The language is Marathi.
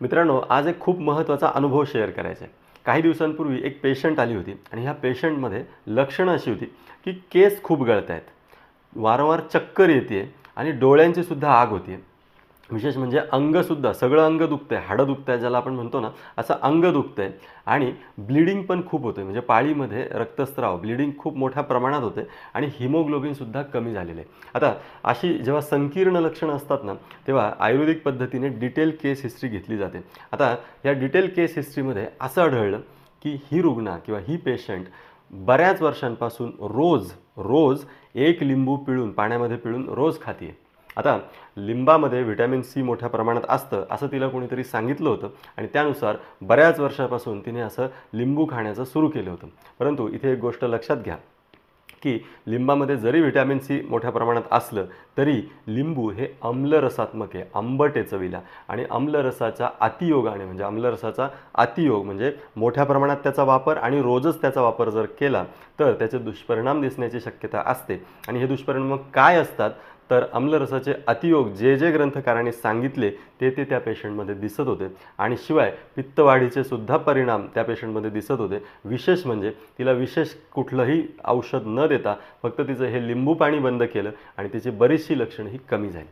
मित्रांनो, आज एक खूप महत्त्वाचा अनुभव शेअर करायचा आहे. काही दिवसांपूर्वी एक पेशंट आली होती आणि ह्या पेशंटमध्ये लक्षणं अशी होती की केस खूप गळत आहेत, वारंवार चक्कर येते आणि डोळ्यांची सुद्धा आग होती. विशेष म्हणजे अंगसुद्धा सगळं अंग दुखतं आहे, हाडं दुखत आहे ज्याला आपण म्हणतो ना, असं अंग दुखतं आहे आणि ब्लिडिंग पण खूप होतं आहे. म्हणजे पाळीमध्ये रक्तस्राव, ब्लिडिंग खूप मोठ्या प्रमाणात होते आणि हिमोग्लोबिनसुद्धा कमी झालेलं आहे. आता अशी जेव्हा संकीर्ण लक्षणं असतात ना, तेव्हा आयुर्वेदिक पद्धतीने डिटेल केस हिस्ट्री घेतली जाते. आता या डिटेल केस हिस्ट्रीमध्ये असं आढळलं की ही रुग्णा किंवा ही पेशंट बऱ्याच वर्षांपासून रोज रोज एक लिंबू पिळून पाण्यामध्ये पिळून रोज खाते आहे. आता लिंबामध्ये व्हिटॅमिन सी मोठ्या प्रमाणात असतं असं तिला कोणीतरी सांगितलं होतं आणि त्यानुसार बऱ्याच वर्षापासून तिने असं लिंबू खाण्याचं सुरू केलं होतं. परंतु इथे एक गोष्ट लक्षात घ्या की लिंबामध्ये जरी व्हिटॅमिन सी मोठ्या प्रमाणात असलं तरी लिंबू हे आम्लरसात्मक आहे, आंबट आहे चवीला. आणि आम्लरसाच्या अतियोगाने म्हणजे आम्लरसाचा अतियोग म्हणजे मोठ्या प्रमाणात त्याचा वापर आणि रोजच त्याचा वापर जर केला तर त्याचे दुष्परिणाम दिसण्याची शक्यता असते. आणि हे दुष्परिणाम काय असतात तर आम्लरसाचे अतियोग जे जे ग्रंथकारांनी सांगितले ते त्या पेशंटमध्ये दिसत होते. आणि शिवाय पित्तवाढीचे सुद्धा परिणाम त्या पेशंटमध्ये दिसत होते. विशेष म्हणजे तिला विशेष कुठलंही औषध न देता फक्त तिचं हे लिंबू पाणी बंद केलं आणि तिची बरीचशी लक्षणं ही कमी झाली.